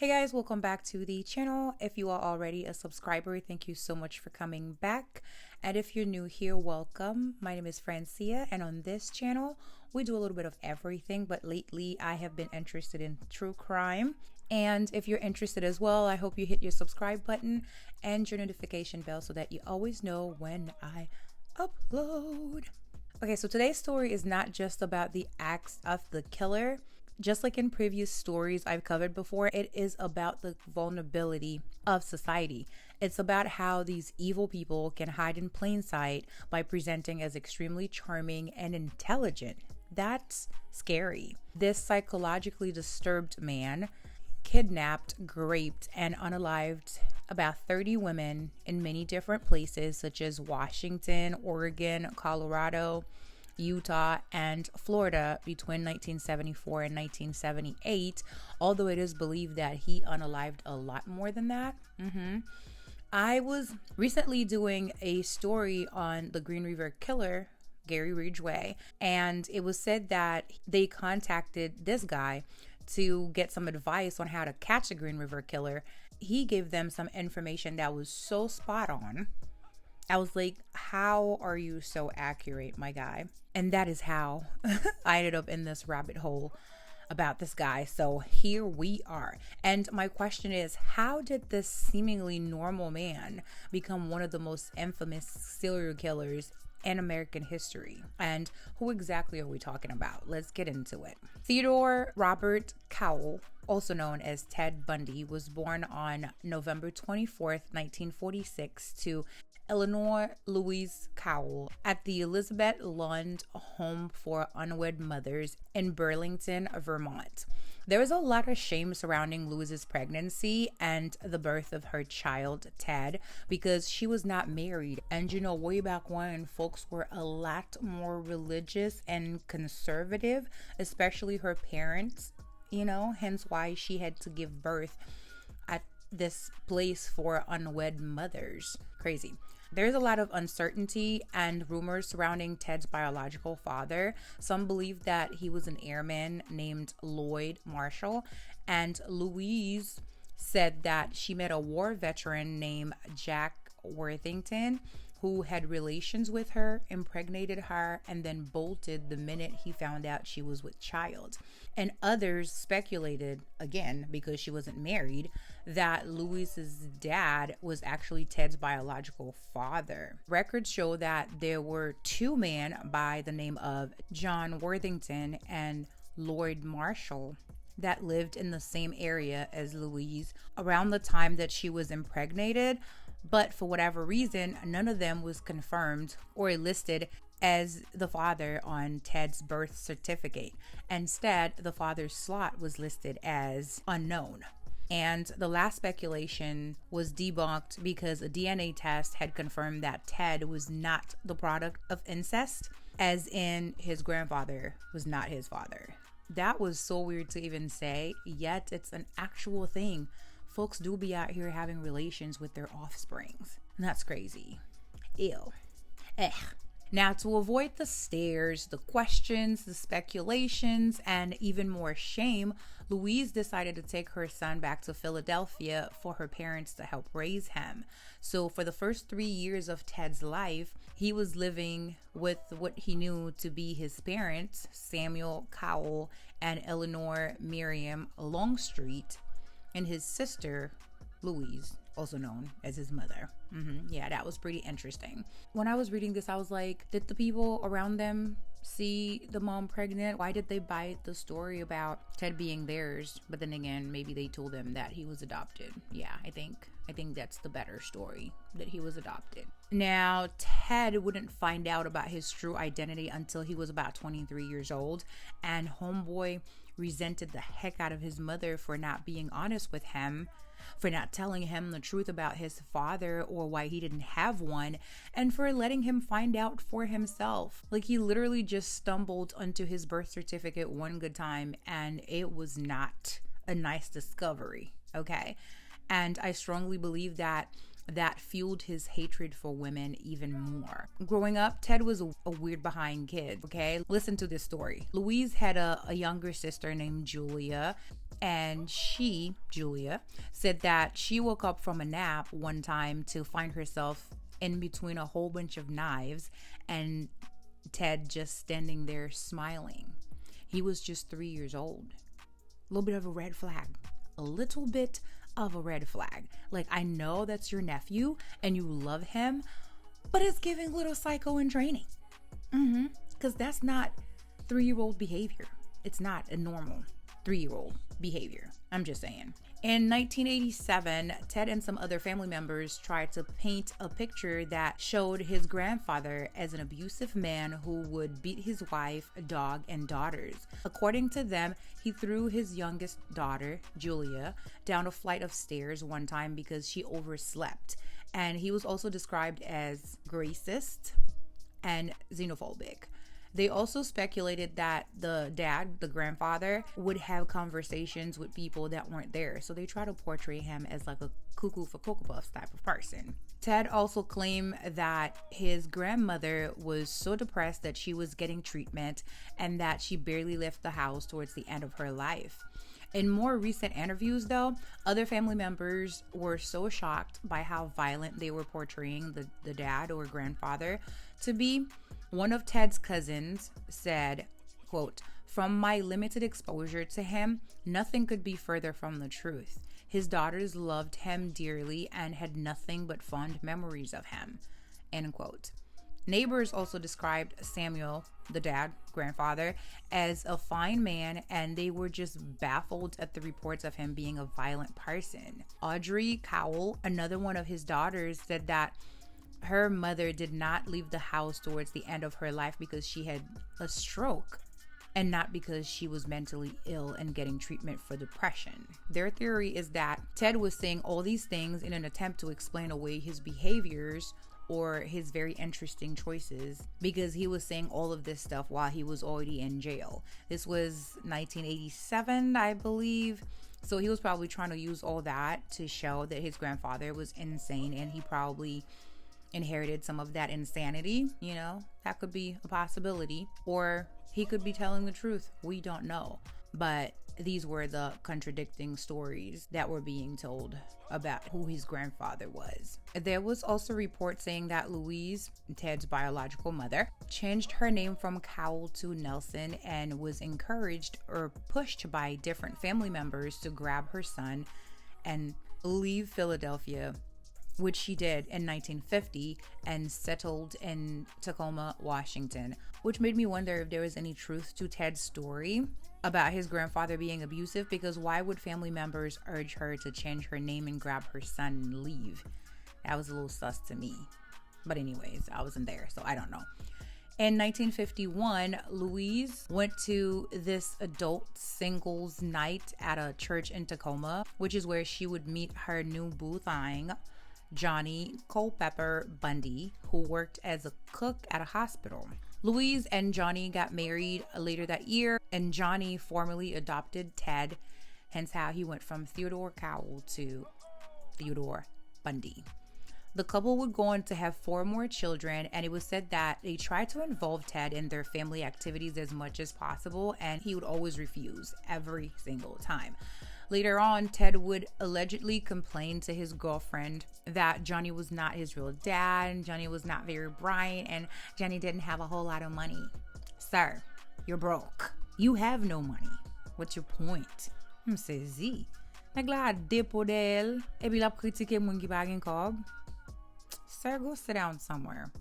Hey guys, welcome back to the channel. If you are already a subscriber, thank you so much for coming back. And if you're new here, welcome. My name is Francia, and on this channel, we do a little bit of everything, but lately I have been interested in true crime. And if you're interested as well, I hope you hit your subscribe button and your notification bell so that you always know when I upload. Okay, so today's story is not just about the acts of the killer. Just like in previous stories I've covered before, it is about the vulnerability of society. It's about how these evil people can hide in plain sight by presenting as extremely charming and intelligent. That's scary. This psychologically disturbed man kidnapped, raped, and unalived about 30 women in many different places such as Washington, Oregon, Colorado, Utah, and Florida between 1974 and 1978, although it is believed that he unalived a lot more than that. I was recently doing a story on the Green River Killer, Gary Ridgway, and it was said that they contacted this guy to get some advice on how to catch a Green River Killer. He gave them some information that was so spot on. I was like, how are you so accurate, my guy? And that is how I ended up in this rabbit hole about this guy. So here we are. And my question is, how did this seemingly normal man become one of the most infamous serial killers in American history? And who exactly are we talking about? Let's get into it. Theodore Robert Cowell, also known as Ted Bundy, was born on November 24th, 1946 to Eleanor Louise Cowell at the Elizabeth Lund Home for Unwed Mothers in Burlington, Vermont. There was a lot of shame surrounding Louise's pregnancy and the birth of her child, Ted, because she was not married. And way back when, folks were a lot more religious and conservative, especially her parents, hence why she had to give birth at this place for unwed mothers. Crazy. There's a lot of uncertainty and rumors surrounding Ted's biological father. Some believe that he was an airman named Lloyd Marshall, and Louise said that she met a war veteran named Jack Worthington, who had relations with her, impregnated her, and then bolted the minute he found out she was with child. And others speculated, again, because she wasn't married, that Louise's dad was actually Ted's biological father. Records show that there were two men by the name of John Worthington and Lloyd Marshall that lived in the same area as Louise around the time that she was impregnated. But for whatever reason, none of them was confirmed or listed as the father on Ted's birth certificate. Instead, the father's slot was listed as unknown. And the last speculation was debunked because a DNA test had confirmed that Ted was not the product of incest, as in his grandfather was not his father. That was so weird to even say, yet it's an actual thing. Folks do be out here having relations with their offsprings. And that's crazy. Ew. Now, to avoid the stares, the questions, the speculations, and even more shame, Louise decided to take her son back to Philadelphia for her parents to help raise him. So for the first 3 years of Ted's life, he was living with what he knew to be his parents, Samuel Cowell and Eleanor Miriam Longstreet, and his sister, Louise, also known as his mother. Yeah, that was pretty interesting. When I was reading this, I was like, did the people around them see the mom pregnant? Why did they buy the story about Ted being theirs? But then again, maybe they told him that he was adopted. Yeah, I think that's the better story, that he was adopted. Now, Ted wouldn't find out about his true identity until he was about 23 years old, and homeboy resented the heck out of his mother for not being honest with him, for not telling him the truth about his father or why he didn't have one, and for letting him find out for himself. Like, he literally just stumbled onto his birth certificate one good time, and it was not a nice discovery, okay? And I strongly believe that that fueled his hatred for women even more. Growing up, Ted was a weird behind kid, okay? Listen to this story. Louise had a younger sister named Julia, and Julia, said that she woke up from a nap one time to find herself in between a whole bunch of knives and Ted just standing there smiling. He was just 3 years old. A little bit of a red flag. A little bit of a red flag. Like, I know that's your nephew and you love him, but it's giving little psycho and draining. Because that's not 3-year-old behavior. It's not a normal 3-year-old behavior. I'm just saying. In 1987, Ted and some other family members tried to paint a picture that showed his grandfather as an abusive man who would beat his wife, dog, and daughters. According to them, he threw his youngest daughter, Julia, down a flight of stairs one time because she overslept. And he was also described as racist and xenophobic. They also speculated that the dad, the grandfather, would have conversations with people that weren't there. So they try to portray him as like a cuckoo for Cocoa Puffs type of person. Ted also claimed that his grandmother was so depressed that she was getting treatment and that she barely left the house towards the end of her life. In more recent interviews, though, other family members were so shocked by how violent they were portraying the dad or grandfather to be. One of Ted's cousins said, quote, "From my limited exposure to him, nothing could be further from the truth. His daughters loved him dearly and had nothing but fond memories of him," end quote. Neighbors also described Samuel, the dad, grandfather, as a fine man, and they were just baffled at the reports of him being a violent person. Audrey Cowell, another one of his daughters, said that her mother did not leave the house towards the end of her life because she had a stroke and not because she was mentally ill and getting treatment for depression. Their theory is that Ted was saying all these things in an attempt to explain away his behaviors or his very interesting choices because he was saying all of this stuff while he was already in jail. This was 1987, I believe. So he was probably trying to use all that to show that his grandfather was insane, and he probably inherited some of that insanity. You know, that could be a possibility. Or he could be telling the truth. We don't know. But these were the contradicting stories that were being told about who his grandfather was. There was also reports saying that Louise, Ted's biological mother, changed her name from Cowell to Nelson and was encouraged or pushed by different family members to grab her son and leave Philadelphia, which she did in 1950 and settled in Tacoma, Washington, which made me wonder if there was any truth to Ted's story about his grandfather being abusive, because why would family members urge her to change her name and grab her son and leave? That was a little sus to me. But anyways, I wasn't there, so I don't know. In 1951, Louise went to this adult singles night at a church in Tacoma, which is where she would meet her new boo thing, Johnny Culpepper Bundy, who worked as a cook at a hospital. Louise and Johnny got married later that year, and Johnny formally adopted Ted, hence how he went from Theodore Cowell to Theodore Bundy. The couple would go on to have 4 more children, and it was said that they tried to involve Ted in their family activities as much as possible, and he would always refuse every single time. Later on, Ted would allegedly complain to his girlfriend that Johnny was not his real dad, and Johnny was not very bright, and Johnny didn't have a whole lot of money. Sir, you're broke. You have no money. What's your point? Msezi. Nagla depo del, ebi la kritike moun ki pa gen kob. Sir, go sit down somewhere.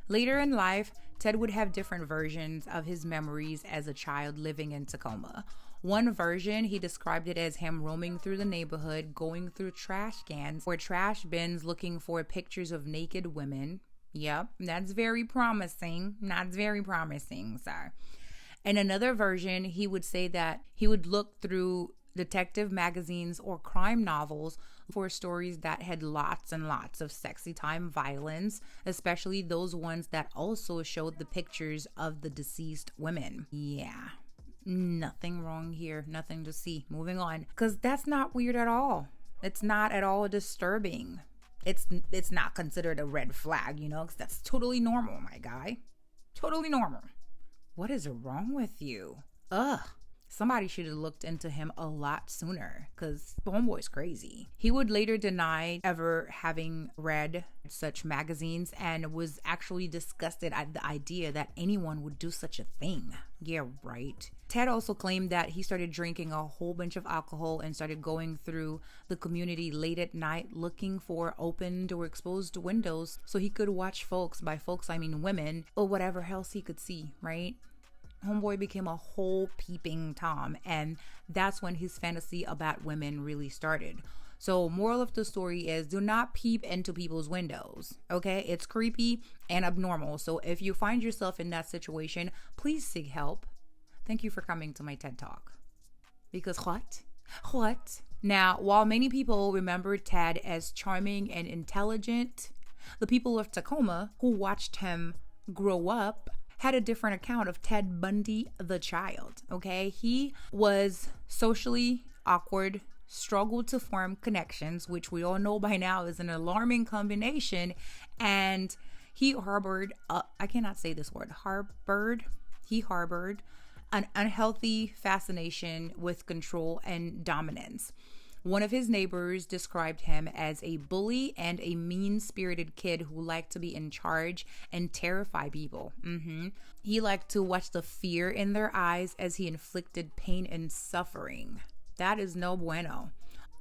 Later in life, Ted would have different versions of his memories as a child living in Tacoma. One version, he described it as him roaming through the neighborhood, going through trash cans or trash bins looking for pictures of naked women. Yep, that's very promising. That's very promising, sir. In another version, he would say that he would look through detective magazines or crime novels for stories that had lots and lots of sexy time violence, especially those ones that also showed the pictures of the deceased women. Yeah. Nothing wrong here. Nothing to see. Moving on. Because that's not weird at all. It's not at all disturbing. It's not considered a red flag, you know, because that's totally normal, my guy. Totally normal. What is wrong with you? Ugh. Somebody should have looked into him a lot sooner, because the homeboy's crazy. He would later deny ever having read such magazines and was actually disgusted at the idea that anyone would do such a thing. Yeah, right. Ted also claimed that he started drinking a whole bunch of alcohol and started going through the community late at night looking for opened or exposed windows so he could watch folks, by folks I mean women, or whatever else he could see, right? Homeboy became a whole peeping Tom, and that's when his fantasy about women really started. So moral of the story is, do not peep into people's windows, okay? It's creepy and abnormal. So if you find yourself in that situation, please seek help. Thank you for coming to my TED Talk. Because what? Now, while many people remember Ted as charming and intelligent, the people of Tacoma who watched him grow up had a different account of Ted Bundy, the child, okay? He was socially awkward, struggled to form connections, which we all know by now is an alarming combination, and he harbored an unhealthy fascination with control and dominance. One of his neighbors described him as a bully and a mean-spirited kid who liked to be in charge and terrify people. He liked to watch the fear in their eyes as he inflicted pain and suffering. That is no bueno.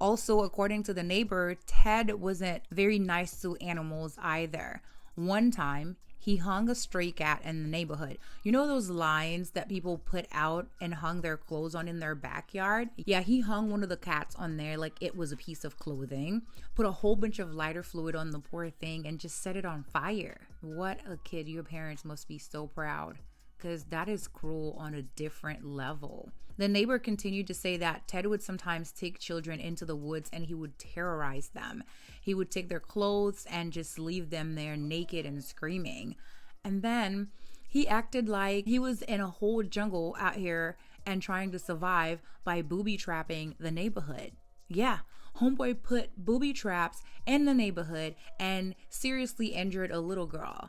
Also, according to the neighbor, Ted wasn't very nice to animals either. One time, he hung a stray cat in the neighborhood. You know those lines that people put out and hung their clothes on in their backyard? Yeah, he hung one of the cats on there like it was a piece of clothing, put a whole bunch of lighter fluid on the poor thing, and just set it on fire. What a kid. Your parents must be so proud, because that is cruel on a different level. The neighbor continued to say that Ted would sometimes take children into the woods and he would terrorize them. He would take their clothes and just leave them there naked and screaming. And then he acted like he was in a whole jungle out here and trying to survive by booby trapping the neighborhood. Yeah, homeboy put booby traps in the neighborhood and seriously injured a little girl.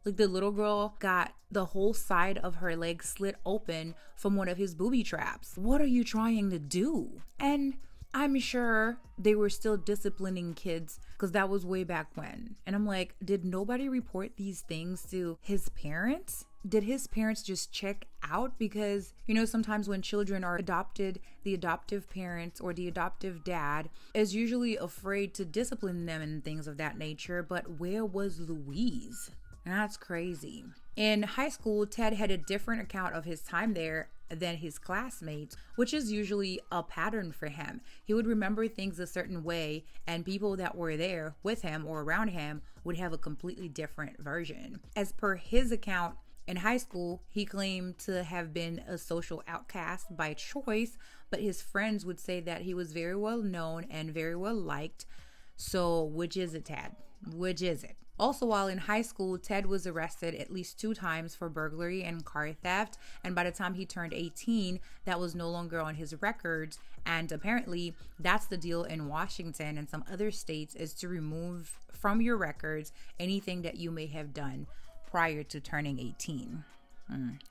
Like, the little girl got the whole side of her leg slit open from one of his booby traps. What are you trying to do? And I'm sure they were still disciplining kids because that was way back when. And I'm like, did nobody report these things to his parents? Did his parents just check out? Because, you know, sometimes when children are adopted, the adoptive parents or the adoptive dad is usually afraid to discipline them and things of that nature. But where was Louise? That's crazy. In high school, Ted had a different account of his time there than his classmates, which is usually a pattern for him. He would remember things a certain way, and people that were there with him or around him would have a completely different version. As per his account, in high school, he claimed to have been a social outcast by choice, but his friends would say that he was very well known and very well liked. So which is it, Ted? Which is it? Also, while in high school, Ted was arrested at least 2 times for burglary and car theft. And by the time he turned 18, that was no longer on his records. And apparently, that's the deal in Washington and some other states, is to remove from your records anything that you may have done prior to turning 18.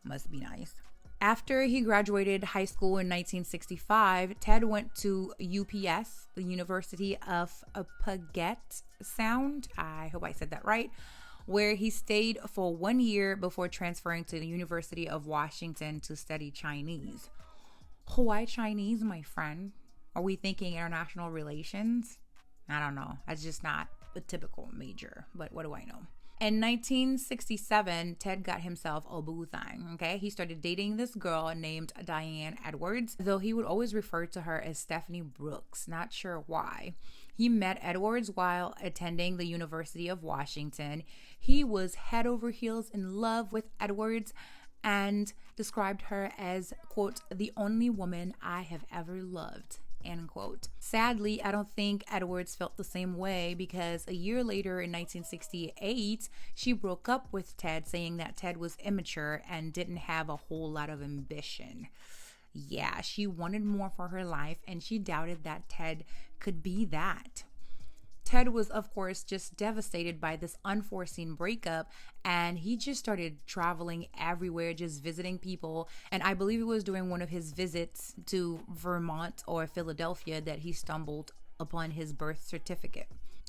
Must be nice. After he graduated high school in 1965, Ted went to UPS, the University of Puget Sound. I hope I said that right. Where he stayed for 1 year before transferring to the University of Washington to study Chinese. Why Chinese, my friend? Are we thinking international relations? I don't know. That's just not a typical major, but what do I know? In 1967, Ted got himself a boo thing, okay? He started dating this girl named Diane Edwards, though he would always refer to her as Stephanie Brooks, not sure why. He met Edwards while attending the University of Washington. He was head over heels in love with Edwards and described her as, quote, the only woman I have ever loved, end quote. Sadly, I don't think Edwards felt the same way, because a year later in 1968, she broke up with Ted, saying that Ted was immature and didn't have a whole lot of ambition. Yeah, she wanted more for her life, and she doubted that Ted could be that. Ted was, of course, just devastated by this unforeseen breakup, and he just started traveling everywhere, just visiting people. And I believe it was during one of his visits to Vermont or Philadelphia that he stumbled upon his birth certificate.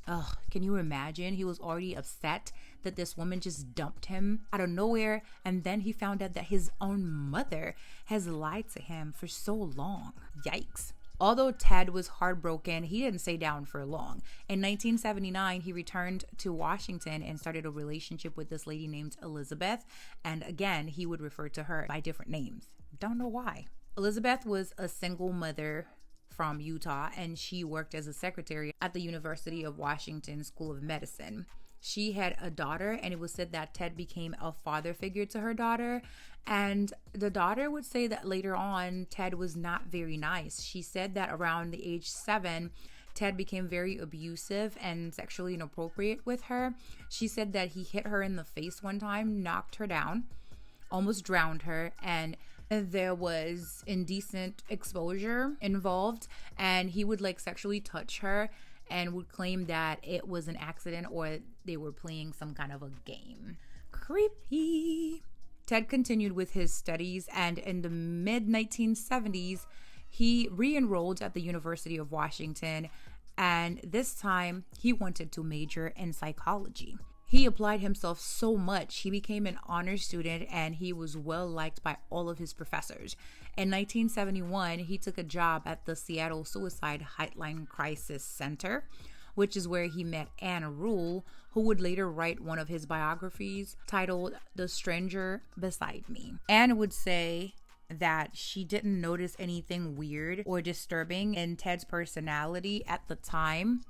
Ugh, can you imagine? He was already upset that this woman just dumped him out of nowhere, and then he found out that his own mother has lied to him for so long. Yikes. Although Ted was heartbroken, he didn't stay down for long. In 1979, he returned to Washington and started a relationship with this lady named Elizabeth. And again, he would refer to her by different names. Don't know why. Elizabeth was a single mother from Utah, and she worked as a secretary at the University of Washington School of Medicine. She had a daughter, and it was said that Ted became a father figure to her daughter. And the daughter would say that later on, Ted was not very nice. She said that around the age 7, Ted became very abusive and sexually inappropriate with her. She said that he hit her in the face one time, knocked her down, almost drowned her, and there was indecent exposure involved, and he would like sexually touch her and would claim that it was an accident or they were playing some kind of a game. Creepy. Ted continued with his studies, and in the mid-1970s, he re-enrolled at the University of Washington, and this time he wanted to major in psychology. He applied himself so much, he became an honor student, and he was well liked by all of his professors. In 1971, he took a job at the Seattle Suicide Hotline Crisis Center, which is where he met Anne Rule, who would later write one of his biographies titled The Stranger Beside Me. Anne would say that she didn't notice anything weird or disturbing in Ted's personality at the time.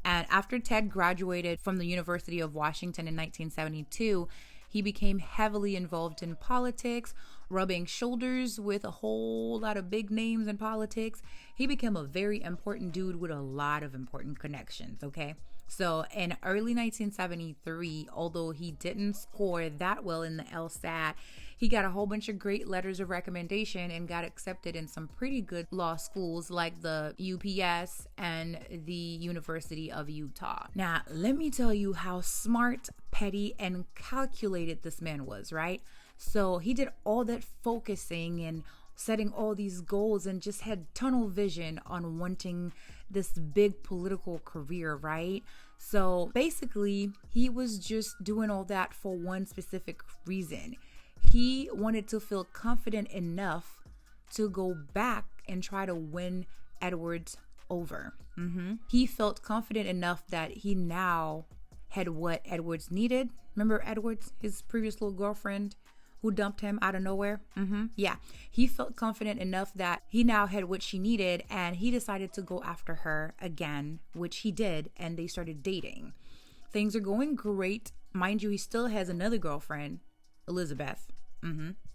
And after Ted graduated from the University of Washington in 1972, he became heavily involved in politics, rubbing shoulders with a whole lot of big names in politics. He became a very important dude with a lot of important connections, okay? So in early 1973, although he didn't score that well in the LSAT, he got a whole bunch of great letters of recommendation and got accepted in some pretty good law schools like the UPS and the University of Utah. Now, let me tell you how smart, petty, and calculated this man was, right? So he did all that focusing and setting all these goals and just had tunnel vision on wanting this big political career, right? So basically, he was just doing all that for one specific reason. He wanted to feel confident enough to go back and try to win Edwards over. He felt confident enough that he now had what Edwards needed. Remember Edwards, his previous little girlfriend who dumped him out of nowhere? Yeah, he felt confident enough that he now had what she needed, and he decided to go after her again, which he did, and they started dating. Things are going great. Mind you, he still has another girlfriend, Elizabeth.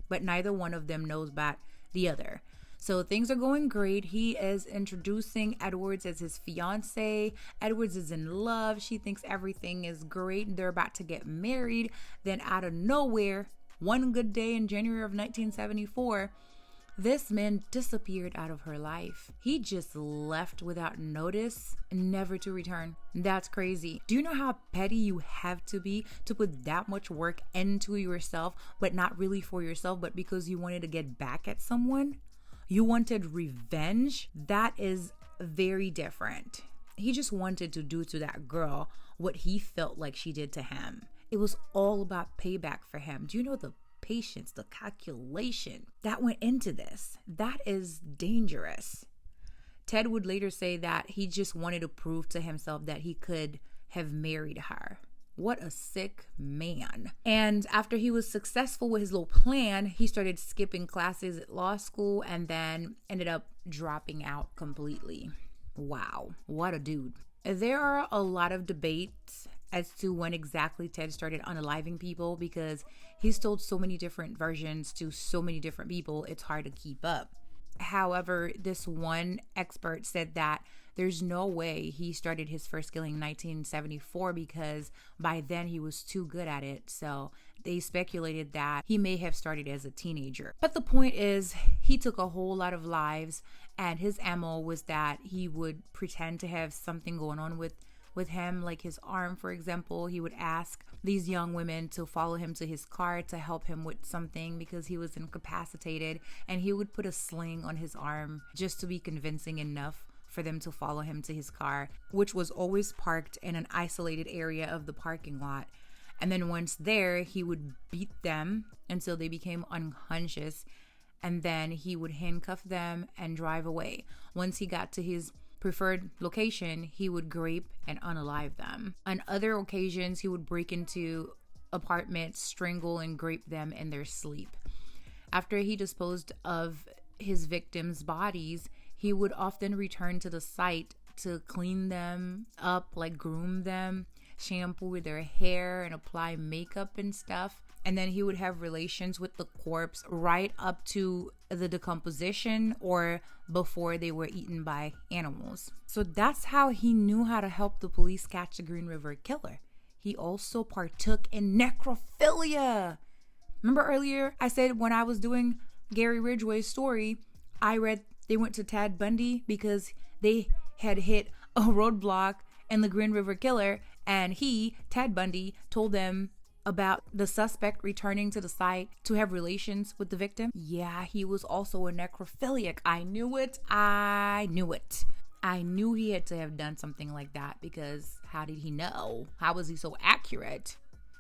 But neither one of them knows about the other. So things are going great. He is introducing Edwards as his fiance. Edwards is in love. She thinks everything is great. They're about to get married. Then out of nowhere, one good day in January of 1974, this man disappeared out of her life. He just left without notice, never to return. That's crazy. Do you know how petty you have to be to put that much work into yourself, but not really for yourself, but because you wanted to get back at someone? You wanted revenge? That is very different. He just wanted to do to that girl what he felt like she did to him. It was all about payback for him. Do you know the patience, the calculation that went into this? That is dangerous. Ted would later say that he just wanted to prove to himself that he could have married her. What a sick man. And after he was successful with his little plan, he started skipping classes at law school and then ended up dropping out completely. Wow, what a dude. There are a lot of debates as to when exactly Ted started unaliving people, because he's told so many different versions to so many different people, it's hard to keep up. However, this one expert said that There's no way he started his first killing in 1974 because by then he was too good at it. So they speculated that he may have started as a teenager. But the point is, he took a whole lot of lives, and his MO was that he would pretend to have something going on with him, like his arm, for example. He would ask these young women to follow him to his car to help him with something because he was incapacitated, and he would put a sling on his arm just to be convincing enough for them to follow him to his car, which was always parked in an isolated area of the parking lot. And then once there, he would beat them until they became unconscious, and then he would handcuff them and drive away. Once he got to his preferred location, he would grape and unalive them. On other occasions, he would break into apartments, strangle and grape them in their sleep. After he disposed of his victims' bodies, he would often return to the site to clean them up, like groom them, shampoo their hair and apply makeup and stuff. And then he would have relations with the corpse right up to the decomposition or before they were eaten by animals. So that's how he knew how to help the police catch the Green River Killer. He also partook in necrophilia. Remember earlier I said when I was doing Gary Ridgway's story, I read they went to Ted Bundy because they had hit a roadblock in the Green River Killer, and Ted Bundy, told them about the suspect returning to the site to have relations with the victim. Yeah, he was also a necrophiliac. I knew it. I knew he had to have done something like that, because how did he know? How was he so accurate?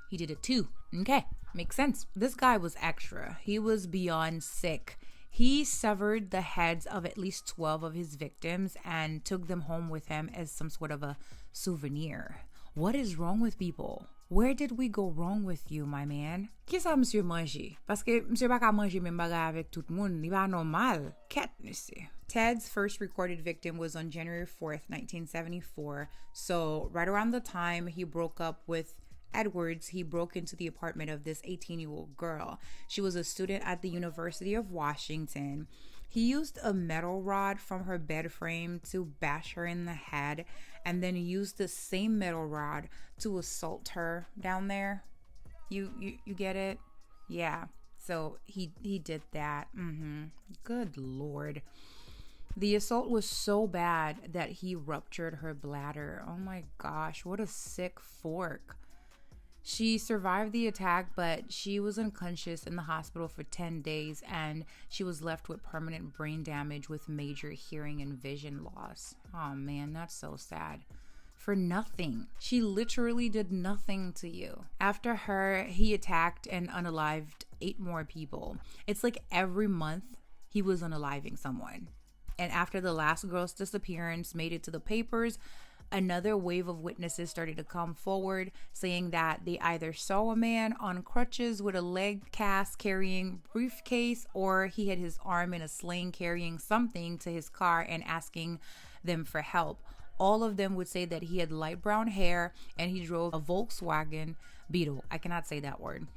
He did it too. Okay, makes sense. This guy was extra. He was beyond sick. He severed the heads of at least 12 of his victims and took them home with him as some sort of a souvenir. What is wrong with people? Where did we go wrong with you, my man? Ki sa monsieur mange? Paske monsieur pa ka mange men bagay avec tout moun. Li ba normal. Ket, monsieur. Ted's first recorded victim was on January 4th, 1974. So right around the time he broke up with Edwards, he broke into the apartment of this 18-year-old girl. She was a student at the University of Washington. He used a metal rod from her bed frame to bash her in the head, and then used the same metal rod to assault her down there. You get it? Yeah. So he did that. Good Lord. The assault was so bad that he ruptured her bladder. Oh my gosh, what a sick fork. She survived the attack, but she was unconscious in the hospital for 10 days, and she was left with permanent brain damage with major hearing and vision loss. Oh man, that's so sad. For nothing. She literally did nothing to you. After her, he attacked and unalived 8 more people. It's like every month he was unaliving someone. And after the last girl's disappearance made it to the papers, another wave of witnesses started to come forward, saying that they either saw a man on crutches with a leg cast carrying briefcase, or he had his arm in a sling carrying something to his car and asking them for help. All of them would say that he had light brown hair and he drove a Volkswagen Beetle. I cannot say that word.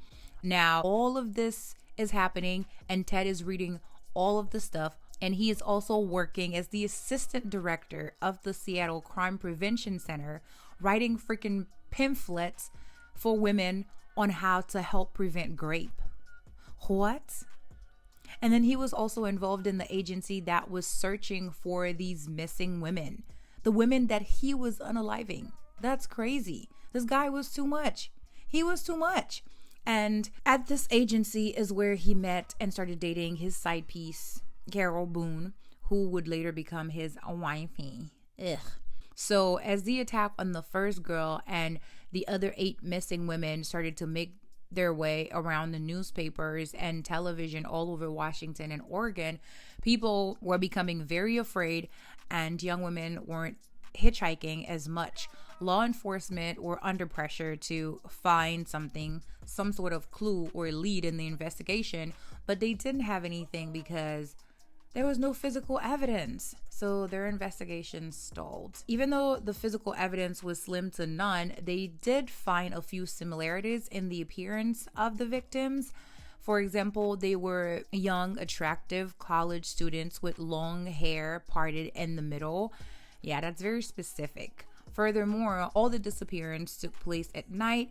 Now, all of this is happening, and Ted is reading all of the stuff. And he is also working as the assistant director of the Seattle Crime Prevention Center, writing freaking pamphlets for women on how to help prevent rape. What? And then he was also involved in the agency that was searching for these missing women, the women that he was unaliving. That's crazy. This guy was too much. He was too much. And at this agency is where he met and started dating his side piece, Carol Boone, who would later become his wifey. Ugh. So as the attack on the first girl and the other 8 missing women started to make their way around the newspapers and television all over Washington and Oregon, people were becoming very afraid, and young women weren't hitchhiking as much. Law enforcement were under pressure to find something, some sort of clue or lead in the investigation, but they didn't have anything because there was no physical evidence, so their investigation stalled. Even though the physical evidence was slim to none, they did find a few similarities in the appearance of the victims. For example, they were young, attractive college students with long hair parted in the middle. Yeah, that's very specific. Furthermore, all the disappearances took place at night,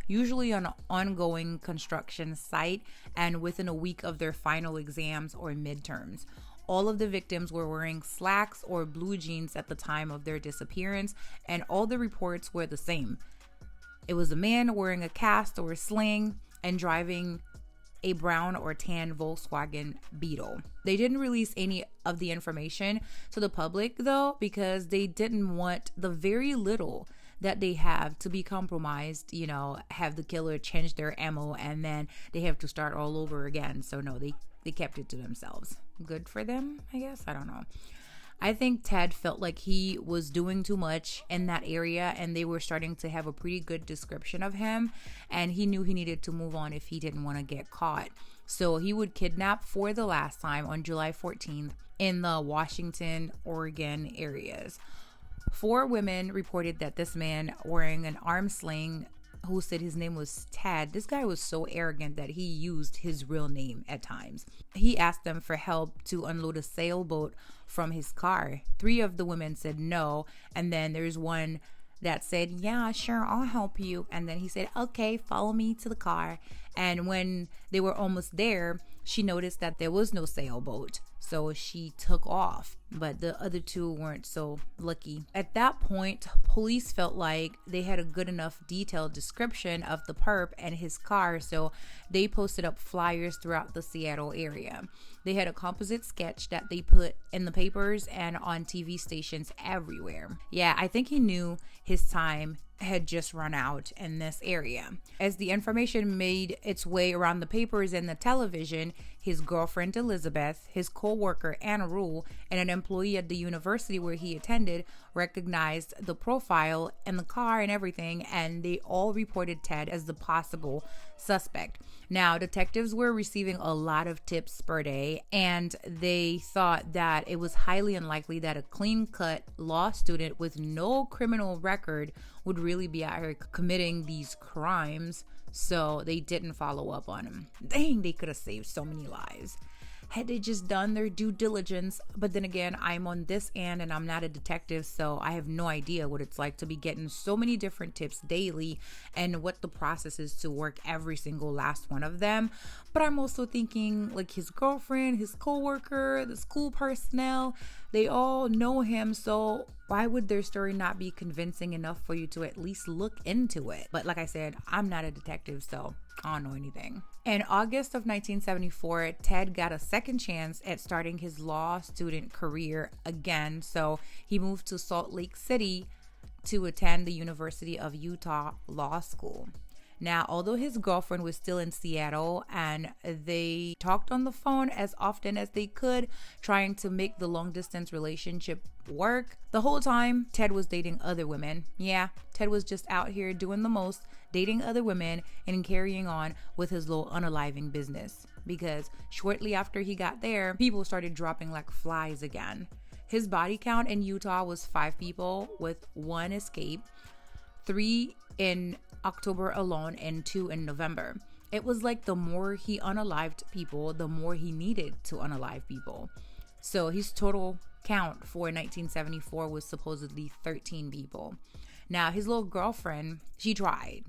usually on an ongoing construction site and within a week of their final exams or midterms. All of the victims were wearing slacks or blue jeans at the time of their disappearance, and all the reports were the same. It was a man wearing a cast or a sling and driving a brown or tan Volkswagen Beetle. They didn't release any of the information to the public though, because they didn't want the very little that they have to be compromised, have the killer change their ammo and then they have to start all over again. So no, they kept it to themselves. Good for them, I guess. I don't know. I think Ted felt like he was doing too much in that area and they were starting to have a pretty good description of him, and he knew he needed to move on if he didn't want to get caught. So he would kidnap for the last time on July 14th in the Washington, Oregon areas. 4 women reported that this man wearing an arm sling, who said his name was Ted. This guy was so arrogant that he used his real name at times. He asked them for help to unload a sailboat from his car. 3 of the women said no, and then there's one that said, yeah, sure, I'll help you. And then he said, okay, follow me to the car. And when they were almost there, she noticed that there was no sailboat. So she took off, but the other 2 weren't so lucky. At that point, police felt like they had a good enough detailed description of the perp and his car, so they posted up flyers throughout the Seattle area. They had a composite sketch that they put in the papers and on TV stations everywhere. Yeah, I think he knew his time had just run out in this area. As the information made its way around the papers and the television, his girlfriend Elizabeth, his co-worker Anna Rule, and an employee at the university where he attended recognized the profile and the car and everything, and they all reported Ted as the possible suspect. Now, detectives were receiving a lot of tips per day, and they thought that it was highly unlikely that a clean-cut law student with no criminal record would really be out here committing these crimes, so they didn't follow up on him. Dang, they could have saved so many lives had they just done their due diligence. But then again, I'm on this end and I'm not a detective, so I have no idea what it's like to be getting so many different tips daily and what the process is to work every single last one of them. But I'm also thinking, like, his girlfriend, his co-worker, the school personnel, they all know him, so why would their story not be convincing enough for you to at least look into it? But like I said, I'm not a detective, so I don't know anything. In August of 1974, Ted got a second chance at starting his law student career again, so he moved to Salt Lake City to attend the University of Utah Law School. Now, although his girlfriend was still in Seattle and they talked on the phone as often as they could, trying to make the long distance relationship work, the whole time Ted was dating other women. Yeah, Ted was just out here doing the most, dating other women and carrying on with his little unaliving business. Because shortly after he got there, people started dropping like flies again. His body count in Utah was 5 people, with 1 escape, 3 in October alone and 2 in November. It was like the more he unalived people, the more he needed to unalive people. So his total count for 1974 was supposedly 13 people. Now, his little girlfriend, she tried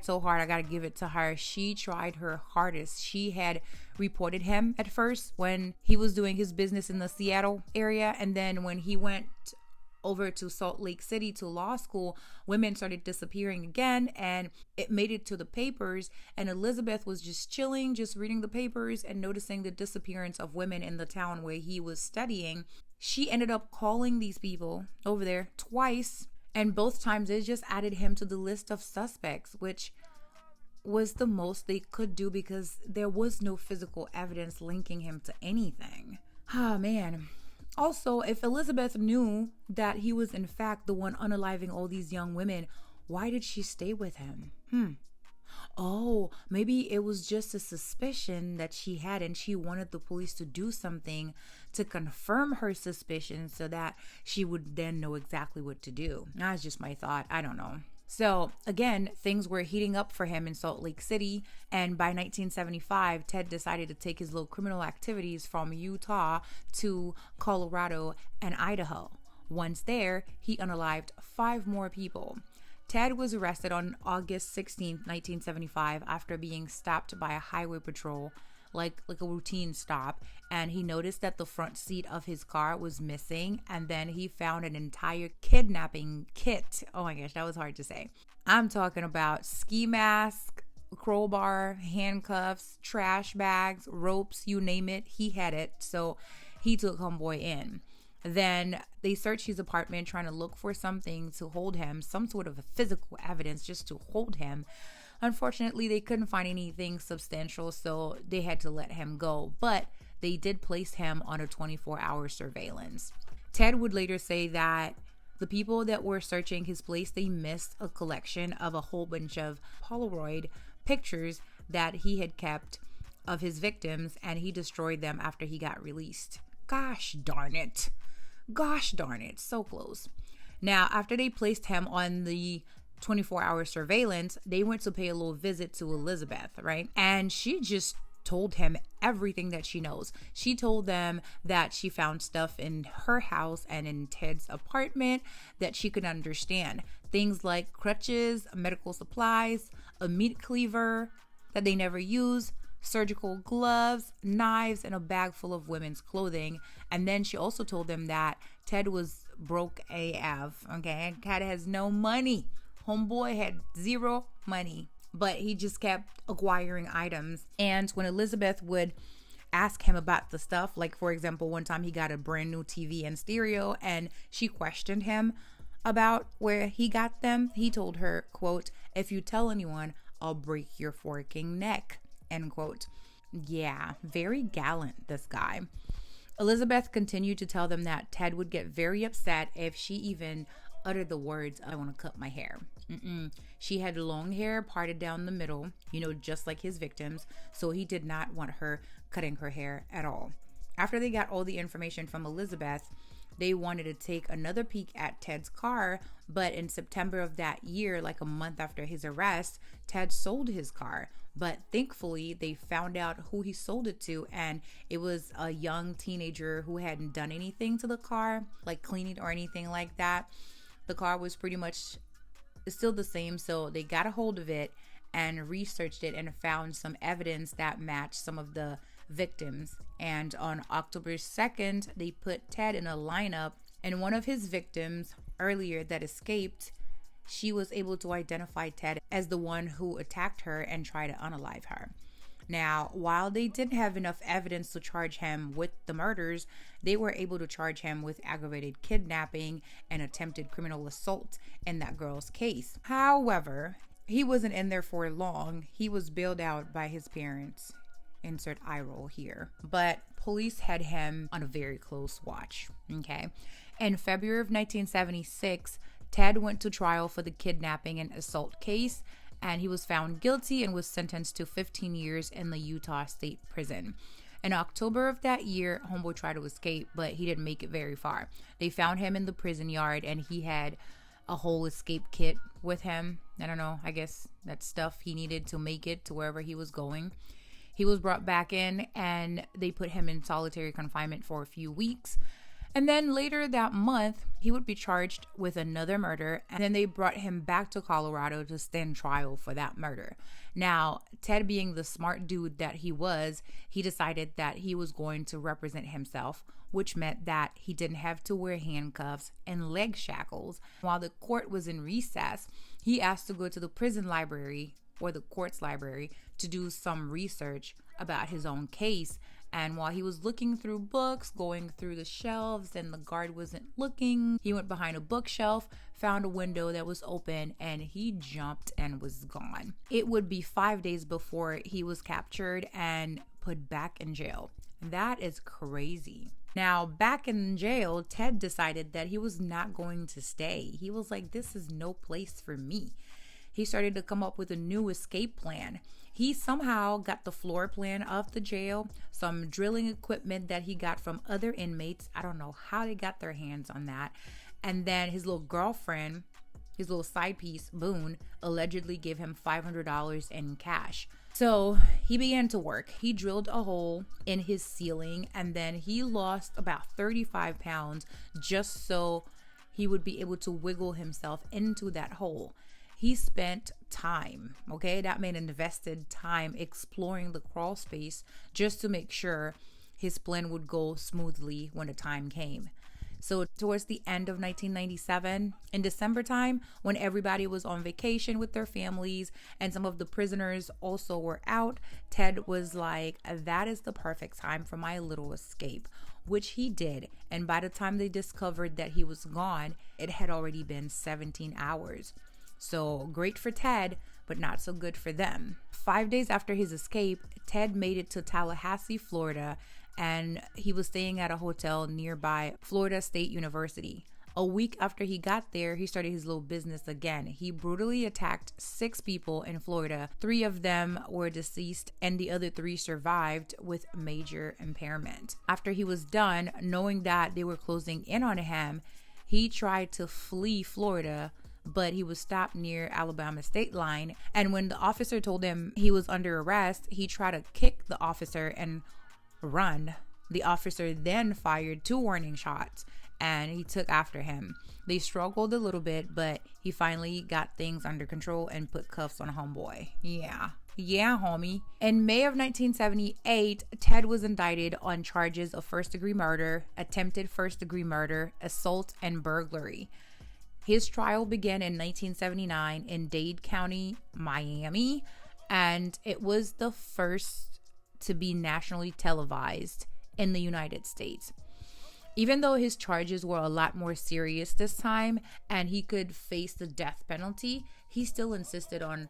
so hard. I gotta give it to her. She tried her hardest. She had reported him at first when he was doing his business in the Seattle area, and then when he went over to Salt Lake City to law school, women started disappearing again, and it made it to the papers. And Elizabeth was just chilling, just reading the papers and noticing the disappearance of women in the town where he was studying. She ended up calling these people over there twice, and both times it just added him to the list of suspects, which was the most they could do because there was no physical evidence linking him to anything. Ah, man. Also, if Elizabeth knew that he was in fact the one unaliving all these young women, why did she stay with him? Oh, maybe it was just a suspicion that she had and she wanted the police to do something to confirm her suspicion so that she would then know exactly what to do. That's just my thought. I don't know. So again, things were heating up for him in Salt Lake City, and by 1975, Ted decided to take his little criminal activities from Utah to Colorado and Idaho. Once there, he unalived 5 more people. Ted was arrested on August 16, 1975 after being stopped by a highway patrol, like a routine stop, and he noticed that the front seat of his car was missing, and then he found an entire kidnapping kit. Oh my gosh, that was hard to say. I'm talking about ski mask, crowbar, handcuffs, trash bags, ropes, you name it, he had it. So he took homeboy in. Then they searched his apartment trying to look for something to hold him, some sort of physical evidence just to hold him. Unfortunately, they couldn't find anything substantial, so they had to let him go. But they did place him on a 24-hour surveillance. Ted would later say that the people that were searching his place, they missed a collection of a whole bunch of Polaroid pictures that he had kept of his victims, and he destroyed them after he got released. Gosh darn it. Gosh darn it. So close. Now, after they placed him on the 24-hour surveillance, they went to pay a little visit to Elizabeth, right? And she just told him everything that she knows. She told them that she found stuff in her house and in Ted's apartment that she could understand. Things like crutches, medical supplies, a meat cleaver that they never use, surgical gloves, knives, and a bag full of women's clothing. And then she also told them that Ted was broke AF. Okay, Ted has no money. Homeboy had 0 money, but he just kept acquiring items. And when Elizabeth would ask him about the stuff, like for example, one time he got a brand new TV and stereo, and she questioned him about where he got them, he told her, quote, "If you tell anyone, I'll break your forking neck," end quote. Yeah, very gallant, this guy. Elizabeth continued to tell them that Ted would get very upset if she even uttered the words, "I want to cut my hair." She had long hair parted down the middle, just like his victims, so he did not want her cutting her hair at all. After they got all the information from Elizabeth, they wanted to take another peek at Ted's car, but in September of that year, like a month after his arrest, Ted sold his car. But thankfully, they found out who he sold it to, and it was a young teenager who hadn't done anything to the car, like cleaning or anything like that. The car was pretty much still the same, so they got a hold of it and researched it and found some evidence that matched some of the victims. And on October 2nd, they put Ted in a lineup, and one of his victims earlier that escaped, she was able to identify Ted as the one who attacked her and tried to unalive her. Now, while they didn't have enough evidence to charge him with the murders, they were able to charge him with aggravated kidnapping and attempted criminal assault in that girl's case. However, he wasn't in there for long. He was bailed out by his parents. Insert eye roll here. But police had him on a very close watch. Okay. In February of 1976, Ted went to trial for the kidnapping and assault case, and he was found guilty and was sentenced to 15 years in the Utah State Prison. In October of that year, homeboy tried to escape, but he didn't make it very far. They found him in the prison yard, and he had a whole escape kit with him. I don't know, I guess that's stuff he needed to make it to wherever he was going. He was brought back in, and they put him in solitary confinement for a few weeks. And then later that month, he would be charged with another murder, and then they brought him back to Colorado to stand trial for that murder. Now, Ted, being the smart dude that he was, he decided that he was going to represent himself, which meant that he didn't have to wear handcuffs and leg shackles. While the court was in recess, he asked to go to the prison library or the court's library to do some research about his own case. And while he was looking through books, going through the shelves, and the guard wasn't looking, he went behind a bookshelf, found a window that was open, and he jumped and was gone. It would be 5 days before he was captured and put back in jail. That is crazy. Now, back in jail, Ted decided that he was not going to stay. He was like, this is no place for me. He started to come up with a new escape plan. He somehow got the floor plan of the jail, some drilling equipment that he got from other inmates. I don't know how they got their hands on that. And then his little girlfriend, his little side piece, Boone, allegedly gave him $500 in cash. So he began to work. He drilled a hole in his ceiling, and then he lost about 35 pounds just so he would be able to wiggle himself into that hole. He spent time, okay? That man invested time exploring the crawl space just to make sure his plan would go smoothly when the time came. So towards the end of 1997, in December time, when everybody was on vacation with their families and some of the prisoners also were out, Ted was like, that is the perfect time for my little escape, which he did. And by the time they discovered that he was gone, it had already been 17 hours. So great for Ted, but not so good for them. 5 days after his escape, Ted made it to Tallahassee, Florida, and he was staying at a hotel nearby Florida State University. A week after he got there, he started his little business again. He brutally attacked 6 people in Florida. 3 of them were deceased and the other 3 survived with major impairment. After he was done, knowing that they were closing in on him, he tried to flee Florida, but he was stopped near Alabama state line. And when the officer told him he was under arrest, he tried to kick the officer and run. The officer then fired 2 warning shots and he took after him. They struggled a little bit, but he finally got things under control and put cuffs on homeboy. Yeah, homie. In May of 1978, Ted was indicted on charges of first-degree murder, attempted first-degree murder, assault, and burglary. His trial began in 1979 in Dade County, Miami, and it was the first to be nationally televised in the United States. Even though his charges were a lot more serious this time and he could face the death penalty, he still insisted on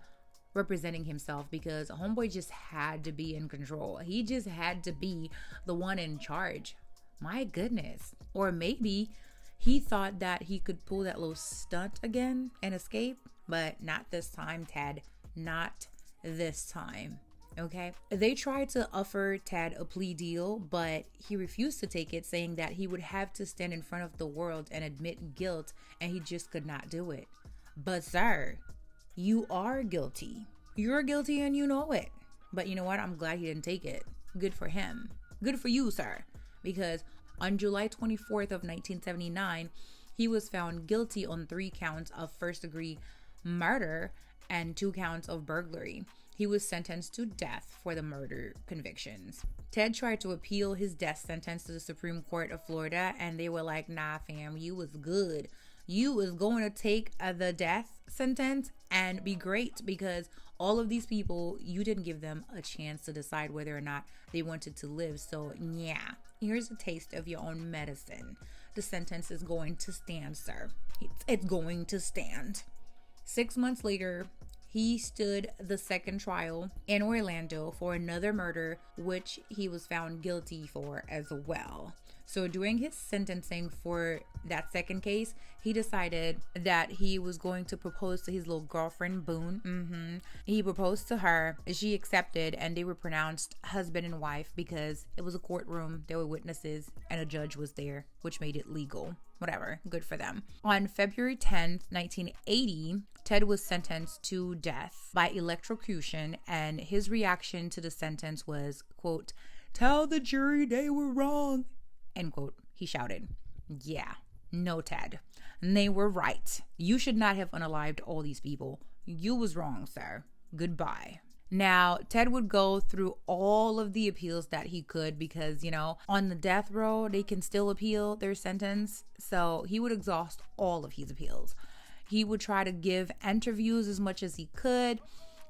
representing himself because homeboy just had to be in control. He just had to be the one in charge. My goodness. Or maybe he thought that he could pull that little stunt again and escape, but not this time, Ted. Not this time. Okay. They tried to offer Ted a plea deal, but he refused to take it, saying that he would have to stand in front of the world and admit guilt, and he just could not do it. But sir, you are guilty. You're guilty and you know it. But you know what? I'm glad he didn't take it. Good for him. Good for you, sir. Because on July 24th of 1979, he was found guilty on 3 counts of first-degree murder and 2 counts of burglary. He was sentenced to death for the murder convictions. Ted tried to appeal his death sentence to the Supreme Court of Florida, and they were like, nah, fam, you was good. You was going to take the death sentence and be great because all of these people, you didn't give them a chance to decide whether or not they wanted to live. So yeah, here's a taste of your own medicine. The sentence is going to stand, sir. It's going to stand. 6 months later, he stood the second trial in Orlando for another murder, which he was found guilty for as well. So during his sentencing for that second case, he decided that he was going to propose to his little girlfriend, Boone. He proposed to her. She accepted, and they were pronounced husband and wife because it was a courtroom. There were witnesses, and a judge was there, which made it legal. Whatever, good for them. On February 10th, 1980, Ted was sentenced to death by electrocution, and his reaction to the sentence was, quote, "Tell the jury they were wrong," end quote. He shouted. Yeah, no, Ted. They were right. You should not have unalived all these people. You was wrong, sir. Goodbye. Now, Ted would go through all of the appeals that he could because, you know, on the death row, they can still appeal their sentence. So he would exhaust all of his appeals. He would try to give interviews as much as he could.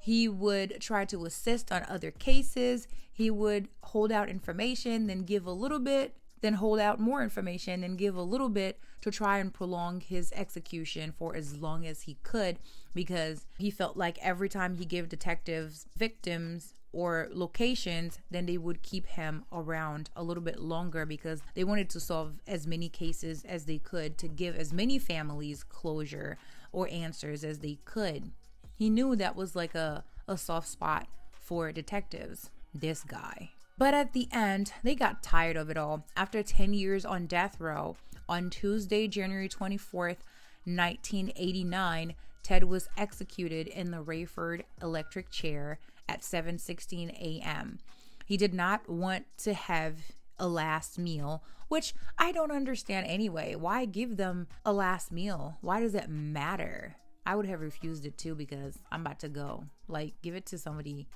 He would try to assist on other cases. He would hold out information, then give a little bit, then hold out more information and give a little bit to try and prolong his execution for as long as he could, because he felt like every time he gave detectives victims or locations, then they would keep him around a little bit longer because they wanted to solve as many cases as they could to give as many families closure or answers as they could. He knew that was like a soft spot for detectives, this guy. But at the end, they got tired of it all. After 10 years on death row, on Tuesday, January 24th, 1989, Ted was executed in the Rayford electric chair at 7:16 a.m. He did not want to have a last meal, which I don't understand anyway. Why give them a last meal? Why does it matter? I would have refused it too because I'm about to go. Like, give it to somebody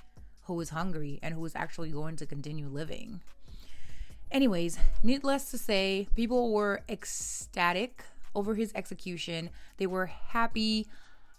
who is hungry and who is actually going to continue living. Anyways, needless to say, people were ecstatic over his execution. They were happy.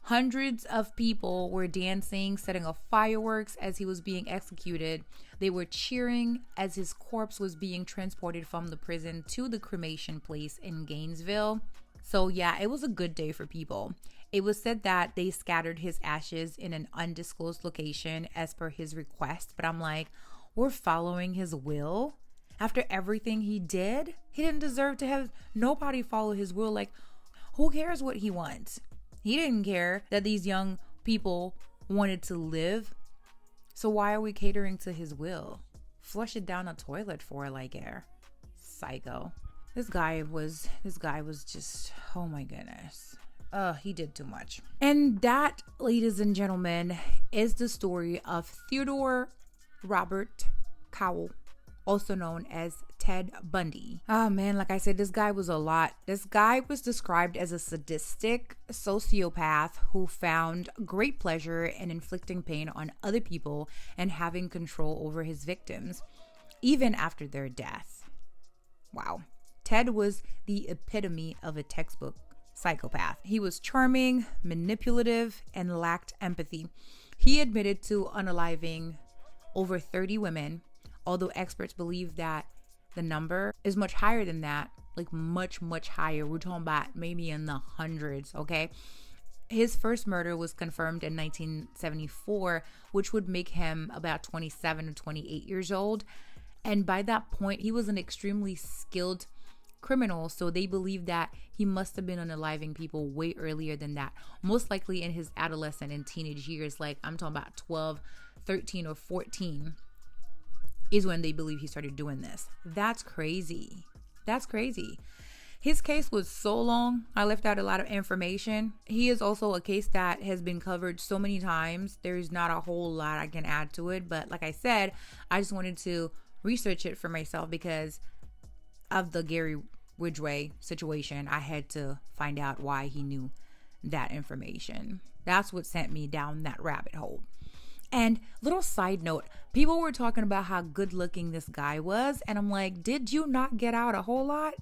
Hundreds of people were dancing, setting off fireworks as he was being executed. They were cheering as his corpse was being transported from the prison to the cremation place in Gainesville. So yeah, it was a good day for people. It was said that they scattered his ashes in an undisclosed location as per his request. But I'm like, we're following his will? After everything he did? He didn't deserve to have nobody follow his will. Like, who cares what he wants? He didn't care that these young people wanted to live. So why are we catering to his will? Flush it down a toilet for like air. Psycho. This guy was just, oh my goodness. He did too much. And that, ladies and gentlemen, is the story of Theodore Robert Cowell, also known as Ted Bundy. Oh man, like I said, this guy was a lot. This guy was described as a sadistic sociopath who found great pleasure in inflicting pain on other people and having control over his victims, even after their death. Wow. Ted was the epitome of a textbook psychopath. He was charming, manipulative, and lacked empathy. He admitted to unaliving over 30 women, although experts believe that the number is much higher than that, like much, much higher. We're talking about maybe in the hundreds, okay? His first murder was confirmed in 1974, which would make him about 27 or 28 years old. And by that point, he was an extremely skilled criminal, so they believe that he must have been unaliving people way earlier than that, most likely in his adolescent and teenage years. Like, I'm talking about 12, 13, or 14 is when they believe he started doing this. That's crazy. That's crazy. His case was so long, I left out a lot of information. He is also a case that has been covered so many times. There's not a whole lot I can add to it, but like I said, I just wanted to research it for myself because of the Gary Ridgway situation. I had to find out why he knew that information. That's what sent me down that rabbit hole. And little side note, people were talking about how good looking this guy was, and I'm like, did you not get out a whole lot?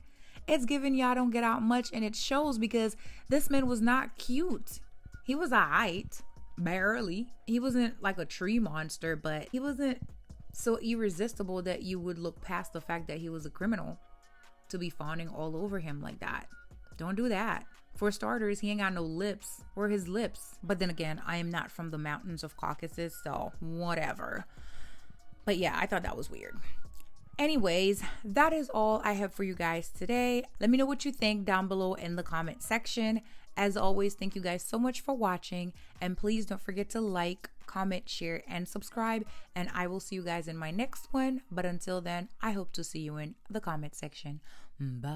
It's giving y'all don't get out much, and it shows because this man was not cute. He was alright, barely. He wasn't like a tree monster, but he wasn't so irresistible that you would look past the fact that he was a criminal to be fawning all over him like that. Don't do that. For starters, he ain't got no lips. Or his lips. But then again, I am not from the mountains of Caucasus, so whatever. But yeah, I thought that was weird. Anyways, that is all I have for you guys today. Let me know what you think down below in the comment section. As always, thank you guys so much for watching. And please don't forget to like, comment, share, and subscribe. And I will see you guys in my next one. But until then, I hope to see you in the comment section. Bye.